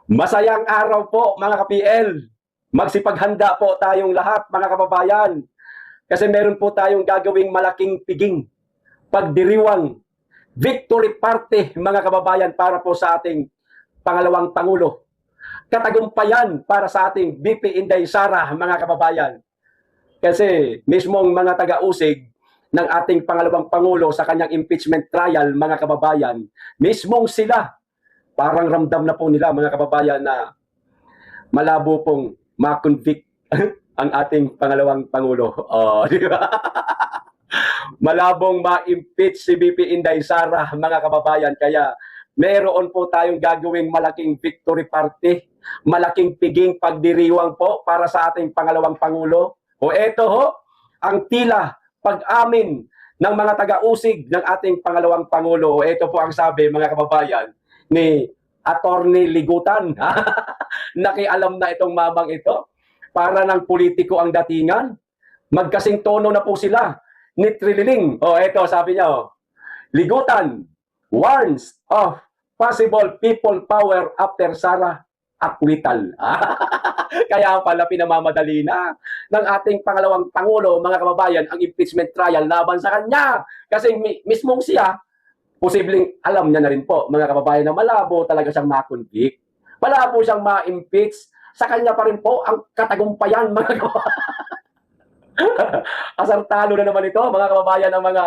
Masayang araw po mga ka-PL. Magsipaghanda po tayong lahat mga kababayan. Kasi meron po tayong gagawing malaking piging, pagdiriwang, victory party mga kababayan para po sa ating pangalawang Pangulo. Katagumpayan para sa ating BP Inday Sara mga kababayan. Kasi mismong mga taga-usig ng ating pangalawang Pangulo sa kanyang impeachment trial mga kababayan, mismong sila parang ramdam na po nila mga kababayan na malabo pong ma-convict ang ating pangalawang Pangulo. Oh, di ba? Malabong ma-impeach si BP Inday Sara, mga kababayan. Kaya meron po tayong gagawing malaking victory party, malaking piging pagdiriwang po para sa ating pangalawang Pangulo. O eto ho, ang tila pag-amin ng mga taga-usig ng ating pangalawang Pangulo. O eto po ang sabi, mga kababayan, ni Attorney Ligutan. Nakialam na itong mamang ito. Para ng politiko ang datingan. Magkasing tono na po sila ni Trililing. O eto sabi niya, Ligutan warns of possible people power after Sara acquittal. Kaya pala pinamamadali na ng ating pangalawang Pangulo, mga kababayan, ang impeachment trial laban sa kanya. Kasi mismong siya, posibleng alam niya na rin po, mga kababayan, na malabo talaga siyang ma-convict. Malabo siyang ma-impeach. Sa kanya pa rin po ang katagumpayan, mga kababayan. Asartalo na naman ito, mga kababayan, ng mga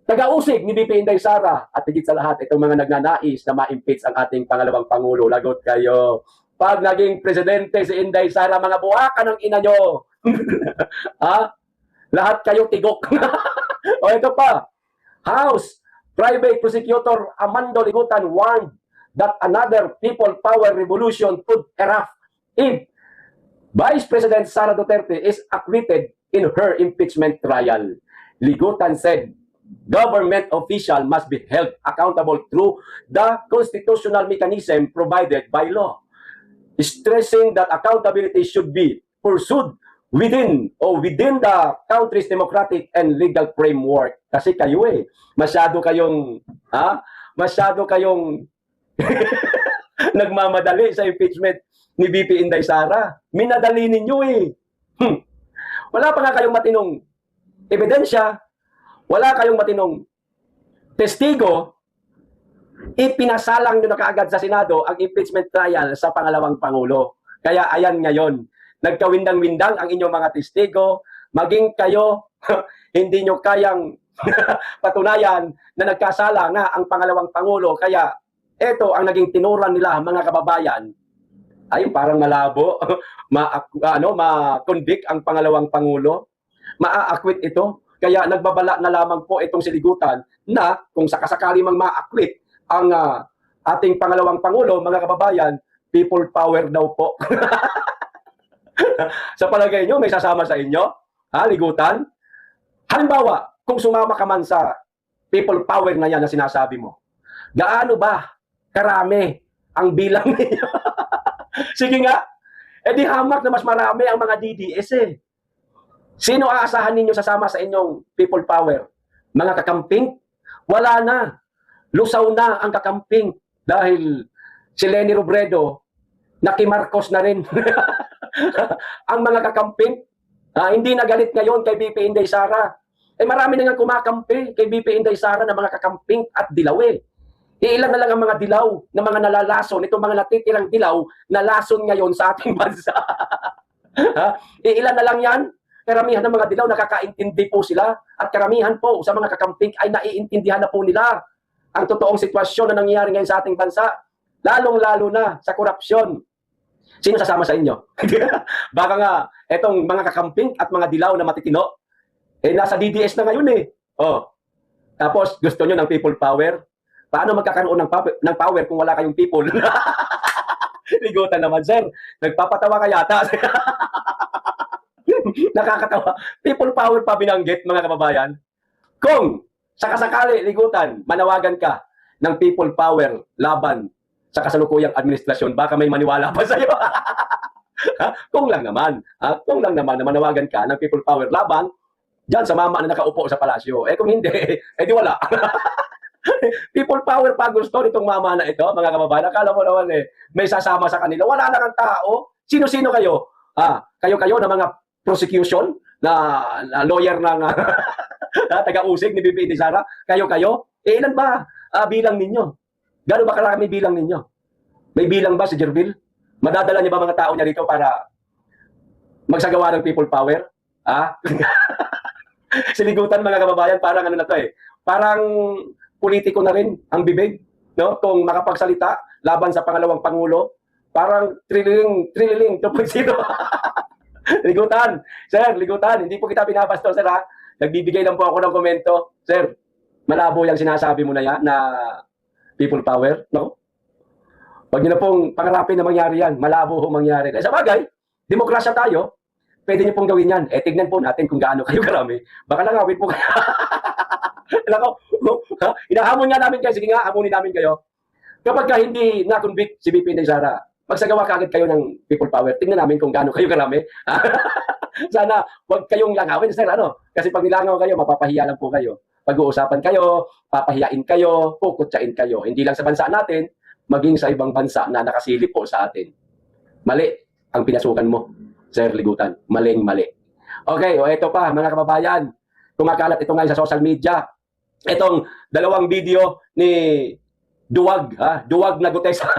taga-usig ni BP Inday Sara. At higit sa lahat, itong mga nagnanais na ma-impeach ang ating pangalawang Pangulo. Lagot kayo. Pag naging presidente si Inday Sara, mga buwakan ng ina nyo. Ha? Lahat kayo tigok. O ito pa. House Private Prosecutor Amando Ligutan warned that another people power revolution could erupt if Vice President Sara Duterte is acquitted in her impeachment trial. Ligutan said government official must be held accountable through the constitutional mechanism provided by law, stressing that accountability should be pursued within the country's democratic and legal framework. Kasi kayo masyado kayong nagmamadali sa impeachment ni BP Inday Sara. Minadali ninyo Wala pa nga kayong matinong ebidensya, wala kayong matinong testigo, ipinasalang nyo na kaagad sa Senado ang impeachment trial sa pangalawang Pangulo. Kaya ayan ngayon, nagkawindang-windang ang inyong mga testigo, maging kayo, hindi nyo kayang patunayan na nagkasala nga ang pangalawang Pangulo. Kaya ito ang naging tinuran nila, mga kababayan, ay parang malabo, ma-convict ang pangalawang Pangulo, maa-acquit ito. Kaya nagbabala na lamang po itong siligutan na kung sakasakali mang ma-acquit ang ating pangalawang Pangulo, mga kababayan, people power daw po. Sa palagay nyo, may sasama sa inyo? Ligutan? Halimbawa, kung sumama ka man sa people power na yan na sinasabi mo, gaano ba karami ang bilang ninyo? Sige nga, edi hamak na mas marami ang mga DDS Sino aasahan ninyo sasama sa inyong people power? Mga kakamping? Wala na. Lusaw na ang kakamping dahil si Leni Robredo nakimarcos na rin. Ang mga kakamping, hindi na galit ngayon kay BP Inday Sara. Marami na nga kumakampi kay BP Inday Sara na mga kakamping at dilaw Ilan na lang ang mga dilaw na mga nalalason, itong mga natitirang dilaw na lason ngayon sa ating bansa. Ilan na lang yan. Karamihan ng mga dilaw nakakaintindi po sila at karamihan po sa mga kakamping ay naiintindihan na po nila ang totoong sitwasyon na nangyayari ngayon sa ating bansa, lalong-lalo na sa korupsyon. Sino sasama sa inyo? Baka nga, etong mga kakamping at mga dilaw na matitino, nasa DDS na ngayon Tapos, gusto nyo ng people power? Paano magkakaroon ng power kung wala kayong people? Ligutan naman, sir. Nagpapatawa ka yata. Nakakatawa. People power pa binanggit, mga kababayan. Kung sakasakali, Ligutan, manawagan ka ng people power laban sa kasalukuyang administrasyon, baka may maniwala pa sa'yo. Kung lang naman na manawagan ka ng people power laban dyan sa mama na nakaupo sa palasyo. Kung hindi, di wala. People power pa gusto nitong mama na ito, mga kababayan. Akala mo naman may sasama sa kanila. Wala na kang tao. Sino-sino kayo? Kayo-kayo na mga prosecution, na lawyer ng taga-usig ni BP Sara. Kayo-kayo. Ilan ba bilang ninyo? Gano'n ba karami bilang ninyo? May bilang ba si Jervil? Madadala niya ba mga tao niya dito para magsagawa ng people power? Siligutan, mga kababayan, parang ano na to parang politiko na rin ang bibig, no? Kung makapagsalita laban sa pangalawang pangulo, parang trililing 2.0. Ligutan, sir, ligutan. Hindi po kita binabasto, sir, ha? Nagbibigay lang po ako ng komento. Sir, malabo yung sinasabi mo na yan na people power, no? Huwag niyo na pong pangarapin na mangyari yan. Malabo ho mangyari. Sa bagay, demokrasya tayo. Pwede niyo pong gawin yan. Tignan po natin kung gaano kayo karami. Baka langawin po kayo. Inahamon nga namin kayo. Sige nga, hamunin namin kayo. Kapag ka hindi na-convict si BP Sara, magsagawa kaagad kayo ng people power. Tingnan namin kung gaano kayo karami. Sana huwag kayong langawin, sir. Kasi pag nilangaw kayo, mapapahiya lang po kayo. Pag-uusapan kayo, papahiyain kayo, pukutsain kayo. Hindi lang sa bansa natin, maging sa ibang bansa na nakasilip po sa atin. Mali ang pinasukan mo, Sir Ligutan. Maling-mali. Okay, ito pa, mga kababayan. Kumakalat ito ngayon sa social media. Itong dalawang video ni Duwag, Duwag na Gutesa.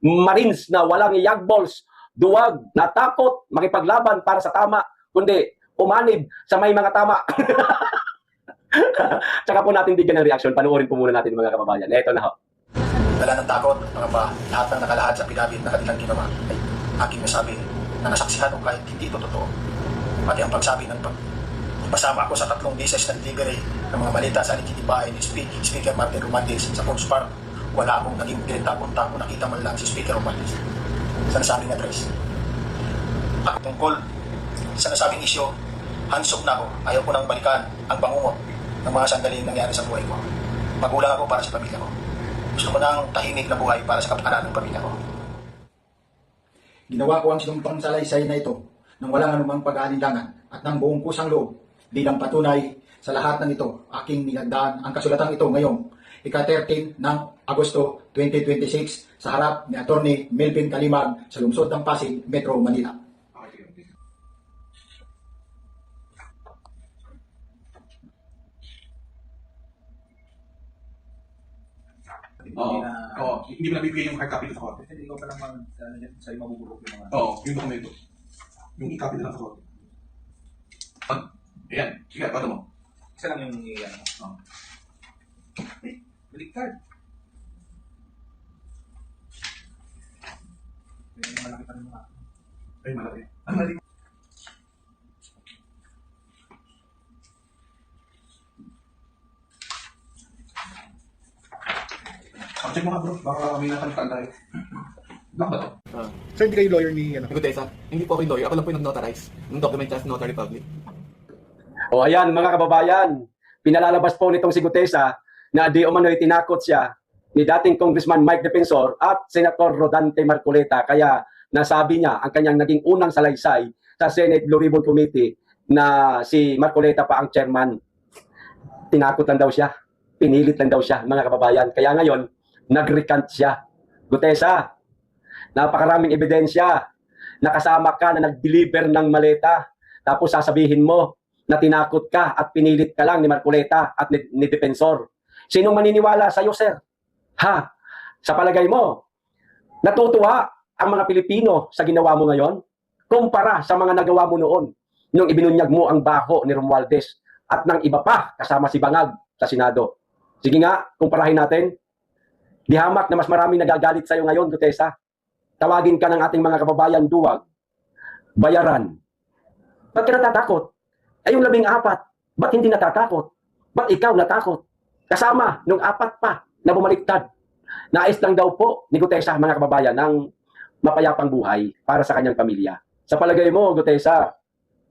Marines na walang yagballs. Duwag, natakot, makipaglaban para sa tama, kundi umanib sa may mga tama. Tsaka po natin bigyan ng reaction. Panuorin po muna natin, mga kababayan. Ito na ho. Dala ng takot, mga ba, lahat ng nakalahat sa pinabit na kanilang ginawa ay aking nasabi na nasaksihan o kahit hindi ito totoo. Pati ang pagsabi ng pasama ako sa 3 beses ng delivery ng mga balita sa alikitibahay ni Speaker Martin Romualdez sa Forbes Park, wala akong naging pinagtapunta kung nakita man lang si Speaker Romualdez sa nasabing address. At tungkol sa nasabing isyo, handsok na ako. Ayaw ko nang balikan ang bangungot ng mga sandaling nangyari sa buhay ko. Magulang ako para sa pamilya ko. Gusto ko ng tahimik na buhay para sa kapakanan ng pamilya ko. Ginawa ko ang sinumpang salaysay na ito nang walang anumang pag-aalinlangan at ng buong kusang loob bilang patunay sa lahat ng ito. Aking nilagdaan ang kasulatang ito ngayong ika-13 ng Agosto 2026 sa harap ni Atty. Melvin Kalimag sa lungsod ng Pasig, Metro Manila. Hindi mo nabibigay yung hard copy sa korte. Hindi ko pa naman sa'yo mabubulok yung mga... Yung dokumento. Yung i-copy na lang sa korte. Ayan, sige, pato mo. Isa lang yung iyan. Baliktad. Malaki pa rin mga... Ay, malaki. Ang malaki. Check mo nga bro, baka may nakalimutan tayo. Black ba to? So hindi kayo lawyer ni Gutesa, hindi po ako yung lawyer. Ako lang po yung nag-notarize ng document as notary public. Ayan, mga kababayan. Pinalalabas po nitong si Gutesa na di umano'y tinakot siya ni dating Congressman Mike Defensor at Senator Rodante Marcoleta. Kaya nasabi niya ang kanyang naging unang salaysay sa Senate Blue Ribbon Committee na si Marcoleta pa ang chairman. Tinakot lang daw siya. Pinilit lang daw siya, mga kababayan. Kaya ngayon, nag-recant siya. Gutesa, napakaraming ebidensya. Nakasama ka na nag-deliver ng maleta. Tapos sasabihin mo na tinakot ka at pinilit ka lang ni Marcoleta at ni Defensor. Sinong maniniwala sa'yo, sir? Sa palagay mo, natutuwa ang mga Pilipino sa ginawa mo ngayon? Kumpara sa mga nagawa mo noon nung ibinunyag mo ang baho ni Romualdez at ng iba pa kasama si Bangag sa Senado. Sige nga, kumparahin natin. Di hamak na mas maraming nagagalit sa'yo ngayon, Gutesa. Tawagin ka ng ating mga kababayan, Duwag. Bayaran. Ba't ka natatakot? Ay yung 14, ba't hindi natatakot? Ba't ikaw natakot? Kasama nung 4 pa na bumaliktad. Nais lang daw po ni Gutesa, mga kababayan, ng mapayapang buhay para sa kanyang pamilya. Sa palagay mo, Gutesa,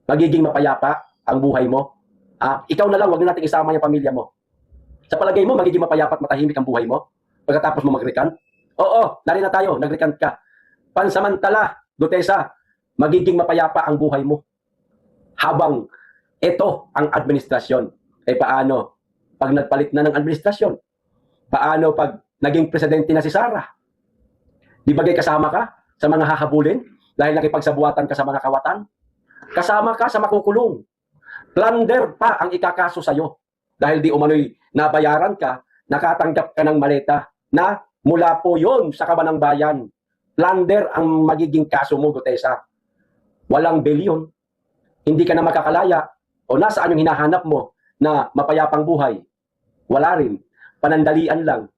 magiging mapayapa ang buhay mo? Ikaw na lang, wag na natin isama yung pamilya mo. Sa palagay mo, magiging mapayapa at matahimik ang buhay mo? Pagkatapos mo mag-recant? Oo, narin na tayo, nag-recant ka. Pansamantala, Gutesa, magiging mapayapa ang buhay mo. Habang ito ang administrasyon. Paano? Pag nagpalit na ng administrasyon, Paano pag naging presidente na si Sara? Di bagay kasama ka sa mga hahabulin dahil nakipagsabuatan ka sa mga kawatan? Kasama ka sa makukulong. Plunder pa ang ikakaso sa'yo dahil di umano'y nabayaran ka, nakatanggap ka ng maleta na mula po yon sa kaban ng bayan. Plunder ang magiging kaso mo, Gutesa. Walang belyon. Hindi ka na makakalaya. O nasaan yung hinahanap mo na mapayapang buhay? Wala rin. Panandalian lang.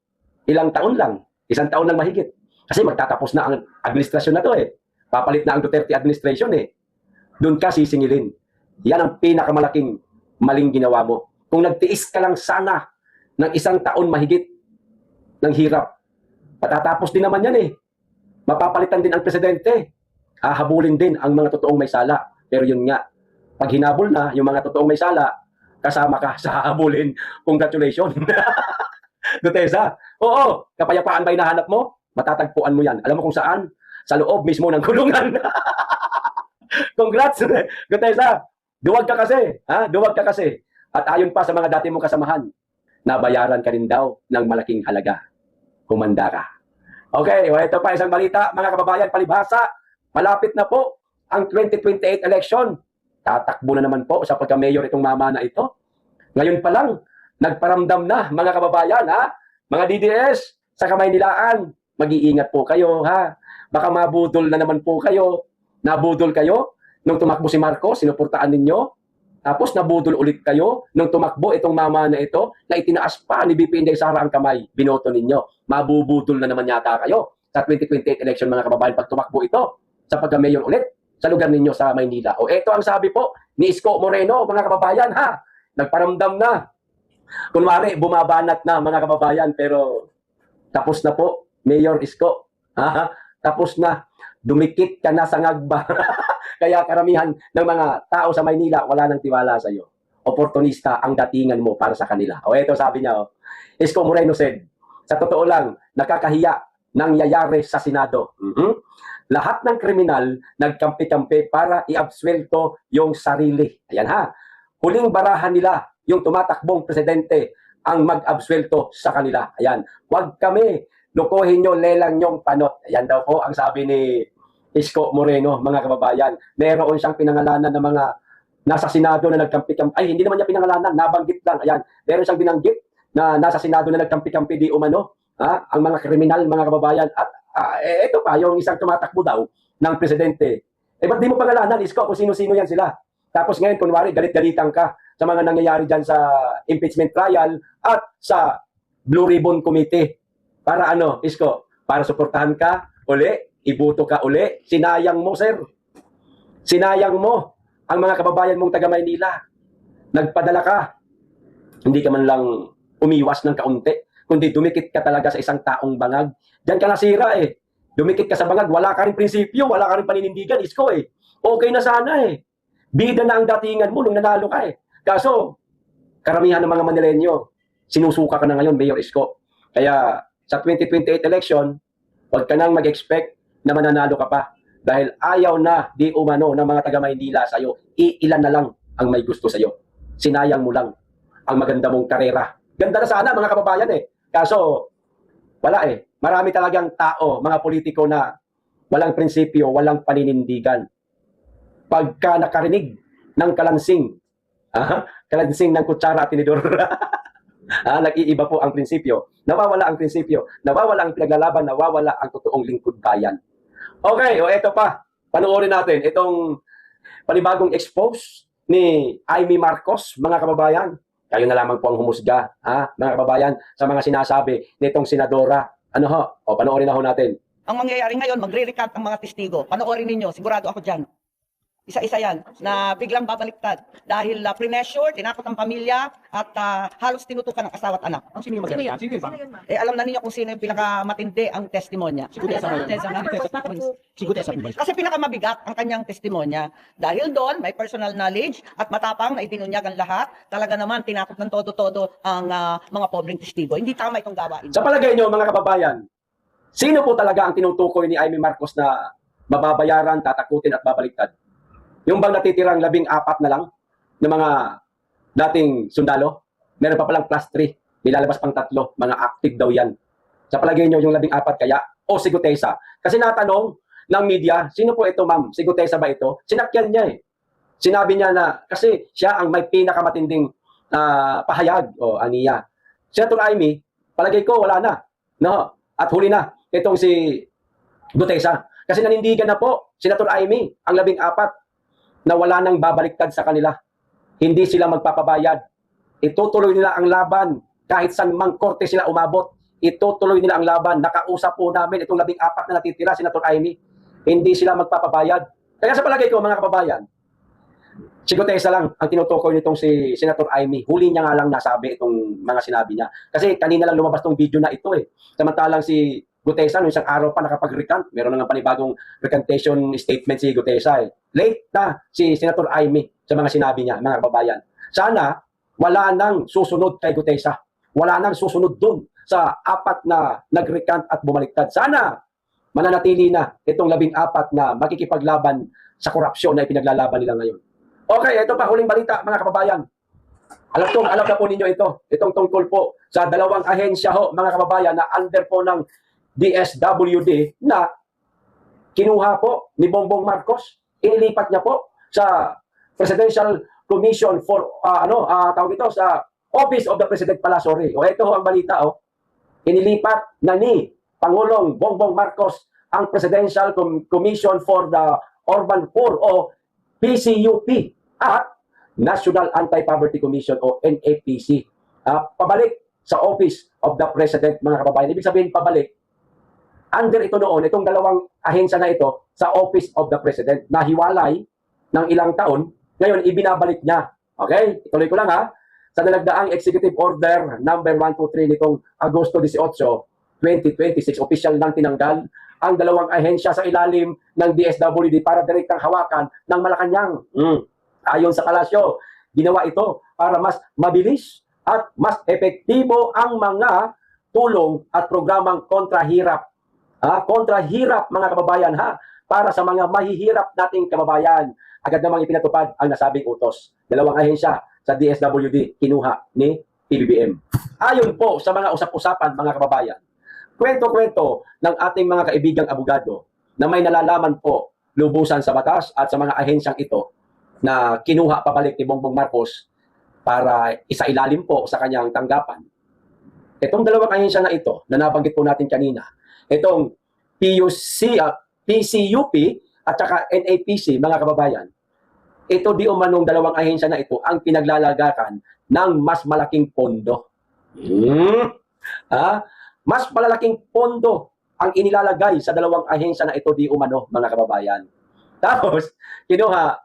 Ilang taon lang. Isang taon lang mahigit. Kasi magtatapos na ang administrasyon na to eh. Papalit na ang Duterte administration eh. Doon ka sisingilin. Yan ang pinakamalaking maling ginawa mo. Kung nagtiis ka lang sana ng isang taon mahigit ng hirap, patatapos din naman yan eh. Mapapalitan din ang presidente. Hahabulin din ang mga totoong may sala. Pero yun nga, pag hinabol na yung mga totoong may sala, kasama ka sa hahabulin. Congratulations. Gutesa, oo, kapayapaan ba hinahanap mo? Matatagpuan mo yan. Alam mo kung saan? Sa loob mismo ng kulungan. Congrats, Gutesa. Duwag ka kasi. Duwag ka kasi. At ayon pa sa mga dati mong kasamahan, nabayaran ka rin daw ng malaking halaga. Humanda ka. Okay, ito pa isang balita, mga kababayan, palibhasa. Malapit na po ang 2028 election. Tatakbo na naman po sa pagka-mayor itong mama na ito. Ngayon pa lang, nagparamdam na mga kababayan, mga DDS sa Kamaynilaan. Mag-iingat po kayo, Baka mabudol na naman po kayo. Nabudol kayo nung tumakbo si Marcos, sinuportaan ninyo. Tapos nabudol ulit kayo nung tumakbo itong mama na ito na itinaas pa ni BP Inday Sara ang kamay. Binoto ninyo. Mabubudol na naman yata kayo sa 2028 election, mga kababayan, pag tumakbo ito sa pagka-mayor ulit sa lugar ninyo sa Maynila. O ito ang sabi po ni Isko Moreno, mga kababayan, nagparamdam na. Kunwari, bumabanat na, mga kababayan, pero tapos na po, Mayor Isko. Tapos na. Dumikit ka na sa ngagba. Kaya karamihan ng mga tao sa Maynila wala nang tiwala sa iyo. Oportunista ang datingan mo para sa kanila. O ito sabi niya, Isko Moreno said, sa totoo lang, nakakahiya nangyayari sa Senado. Lahat ng kriminal nagkampi-kampi para i-absuelto yung sarili. Ayan Huling barahan nila yung tumatakbong presidente ang mag-absuelto sa kanila. Ayan. Huwag kami lukuhin nyo, lelang nyong panot. Ayan daw po ang sabi ni Isko Moreno, mga kababayan. Meron siyang pinangalanan ng mga nasa Senado na nagkampi-kampi. Ay, hindi naman niya pinangalanan, nabanggit lang. Ayan. Meron siyang binanggit na nasa Senado na nagkampi-kampi di umano. Ang mga kriminal, mga kababayan. At ito pa, yung isang tumatakbo daw ng presidente. Ba't di mo pangalanan, Isko, kung sino-sino yan sila? Tapos ngayon, kunwari, galit-galitan ka sa mga nangyayari dyan sa impeachment trial at sa Blue Ribbon Committee. Para Isko? Para suportahan ka uli, ibuto ka uli. Sinayang mo, sir. Sinayang mo ang mga kababayan mong taga Maynila. Nagpadala ka. Hindi ka man lang umiwas ng kaunti, kundi dumikit ka talaga sa isang taong bangag. Diyan ka nasira eh. Dumikit ka sa bangag, wala ka rin prinsipyo, wala ka rin paninindigan, Isko eh. Okay na sana eh. Bida na ang datingan mo nung nanalo ka eh. Kaso, karamihan ng mga Manileño, sinusuka ka na ngayon, Mayor Isko. Kaya, sa 2028 election, huwag ka nang mag-expect na mananalo ka pa. Dahil ayaw na di umano ng mga taga-Maynila sa'yo. Ilan na lang ang may gusto sa'yo. Sinayang mo lang ang maganda mong karera. Ganda na sana mga kababayan eh. Kaso, wala eh. Marami talagang tao, mga politiko na walang prinsipyo, walang paninindigan. Pagka nakarinig ng kalansing, kalansing ng kutsara at tinidor, nag-iiba po ang prinsipyo. Nawawala ang prinsipyo. Nawawala ang pinaglalaban. Nawawala ang totoong lingkod bayan. Okay, eto pa. Panoorin natin itong panibagong expose ni Amy Marcos, mga kababayan. Kayo na lamang po ang humusga, mga kababayan, sa mga sinasabi nitong senadora. Panoorin na ho natin. Ang mangyayari ngayon, magre-recant ang mga testigo. Panoorin ninyo, sigurado ako dyan. Isa-isa yan, na biglang babaliktad. Dahil premature, tinakot ang pamilya, at halos tinutukan ng asawa at anak. Sino yung maganda? Sino ba? Alam na ninyo kung sino yung pinakamatindi ang testimonya. Si Gutesa Kasi pinakamabigat ang kanyang testimonya. Dahil doon, may personal knowledge at matapang na ibinunyag ang lahat. Talaga naman, tinakot ng todo-todo ang mga pobreng testigo. Hindi tama itong gawain. Sa palagay nyo, mga kababayan, sino po talaga ang tinutukoy ni Amy Marcos na mababayaran, tatakutin at babaliktad? Yung bang natitirang 14 na lang ng mga dating sundalo? Meron pa palang +3 Ilalabas pang 3, mga active daw yan. Sa palagay nyo, yung 14 kaya? O si Gutesa? Kasi natanong ng media, sino po ito ma'am? Si Gutesa ba ito? Sinakyan niya eh. Sinabi niya na, kasi siya ang may pinakamatinding pahayag o aniya. Senator Amy, palagay ko wala na. No? At huli na itong si Gutesa. Kasi nanindigan na po, Senator Amy, ang 14 na wala nang babaliktad sa kanila. Hindi sila magpapabayad. Itutuloy nila ang laban kahit saan mang korte sila umabot. Itutuloy nila ang laban. Nakausap po namin itong 14 na natitira, Senator Amy. Hindi sila magpapabayad. Kaya sa palagay ko, mga kababayan, si Gutesa lang ang tinutukoy nitong si Senator Amy. Huli niya nga lang nasabi itong mga sinabi niya. Kasi kanina lang lumabas tong video na ito eh. Samantalang si Gutesa, nung isang araw pa nakapag-recant, meron na nga panibagong recantation statement si Gutesa eh. Late na si Senator Amy sa mga sinabi niya, mga kababayan. Sana wala nang susunod kay Gutesa. Wala nang susunod dun sa 4 na nag-recant at bumaliktad. Sana mananatili na itong 14 na makikipaglaban sa korupsyon na ipinaglalaban nila ngayon. Okay, ito pa huling balita mga kababayan. Alam na po ninyo ito. Itong tungkol po sa 2 ahensya ho mga kababayan na under po ng DSWD na kinuha po ni Bongbong Marcos. Inilipat niya po sa Presidential Commission for tawag ito sa Office of the President pala, sorry. O ito ho ang balita Inilipat na ni Pangulong Bongbong Marcos ang Presidential Commission for the Urban Poor o PCUP at National Anti-Poverty Commission o NAPC. Pabalik sa Office of the President mga kababayan. Ibig sabihin pabalik, under ito noon, itong 2 ahensya na ito sa Office of the President na hiwalay ng ilang taon, ngayon ibinabalik niya. Okay? Ituloy ko lang sa dalagdaang Executive Order number 123 nitong Agosto 18, 2026, official nang tinanggal ang 2 ahensya sa ilalim ng DSWD para direktang hawakan ng Malacanang. Ayon sa palasyo, ginawa ito para mas mabilis at mas epektibo ang mga tulong at programang kontrahirap. Kontrahirap mga kababayan para sa mga mahihirap nating kababayan. Agad namang ipinatupad ang nasabing utos. 2 ahensya sa DSWD kinuha ni PBBM. Ayon po sa mga usap-usapan mga kababayan, kwento-kwento ng ating mga kaibigang abogado na may nalalaman po lubusan sa batas at sa mga ahensyang ito na kinuha pabalik ni Bongbong Marcos para isailalim po sa kanyang tanggapan. Itong 2 ahensya na ito na nabanggit po natin kanina, itong PCUP at saka NAPC mga kababayan, ito di umanong 2 ahensya na ito ang pinaglalagakan ng mas malaking pondo. Mas malalaking pondo ang inilalagay sa 2 ahensya na ito di umano mga kababayan. Tapos, kinuha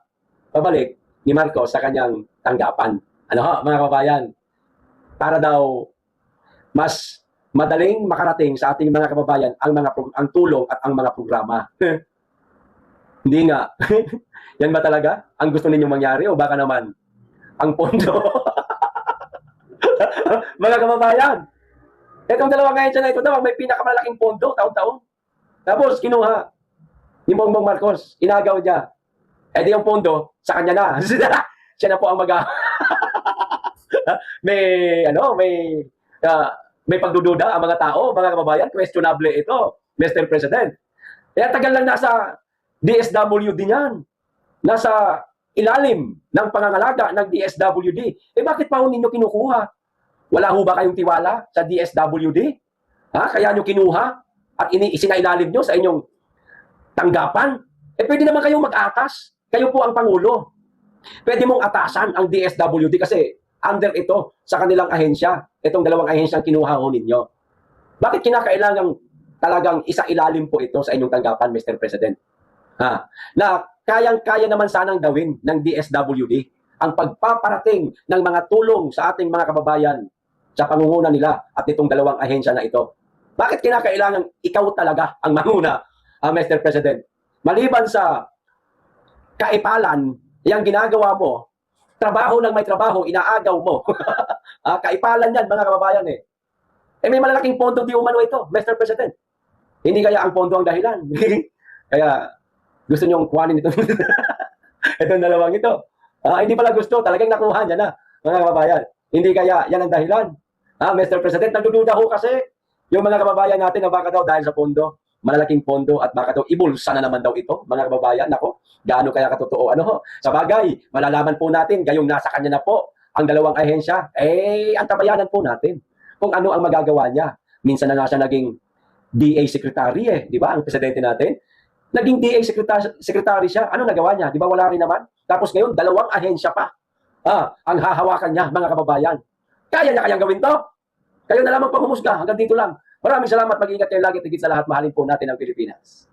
pabalik ni Marcos sa kanyang tanggapan. Mga kababayan? Para daw mas madaling makarating sa ating mga kababayan ang tulong at ang mga programa. Hindi nga. Yan ba talaga ang gusto ninyong mangyari o baka naman ang pondo? Mga kababayan, itong 2 ahensya na ito daw may pinakamalaking pondo taon-taon. Tapos kinuha ni Bongbong Marcos, inagaw niya. Di yung pondo sa kanya na. Siya na po ang may pagdududa ang mga tao, mga kababayan, questionable ito, Mr. President. Kaya tagal lang nasa DSWD niyan. Nasa ilalim ng pangangalaga ng DSWD. Bakit pa ho ninyo kinukuha? Wala ho ba kayong tiwala sa DSWD? Kaya nyo kinuha at isinailalim nyo sa inyong tanggapan? Pwede naman kayong mag-atas. Kayo po ang Pangulo. Pwede mong atasan ang DSWD kasi under ito sa kanilang ahensya. Itong 2 ahensyang kinuha ho ninyo. Bakit kinakailangang talagang isailalim po ito sa inyong tanggapan, Mr. President? Na kayang-kaya naman sanang gawin ng DSWD ang pagpaparating ng mga tulong sa ating mga kababayan sa pangunguna nila at itong 2 ahensya na ito. Bakit kinakailangan ikaw talaga ang manguna, Mr. President? Maliban sa kaipalan, yung ginagawa mo, trabaho ng may trabaho, inaagaw mo. Kaipalan yan, mga kababayan may malalaking pondo di umano ito, Mr. President. Hindi kaya ang pondo ang dahilan. Kaya gusto niyong kuhanin ito. Itong 2 ito. Hindi pala gusto, talagang nakuha niya na, mga kababayan. Hindi kaya yan ang dahilan. Mr. President, nagdududa ho kasi yung mga kababayan natin na baka daw dahil sa pondo, malalaking pondo at baka daw ibulsa na naman daw ito, mga kababayan. Nako, gaano kaya katotoo? Ano ho? Sa bagay, malalaman po natin, gayong nasa kanya na po ang dalawang ahensya, antabayanan po natin kung ano ang magagawa niya. Minsan na nga siya naging DA Secretary di ba? Ang presidente natin. Naging DA Secretary siya. Ano nagawa niya? Di ba wala rin naman? Tapos ngayon, dalawang ahensya pa. Ang hahawakan niya, mga kababayan. Kaya niya kayang gawin to? Kayo na lamang panghumusga. Hanggang dito lang. Maraming salamat. Mag-ingat kayo lagi. Tigit sa lahat. Mahalin po natin ang Pilipinas.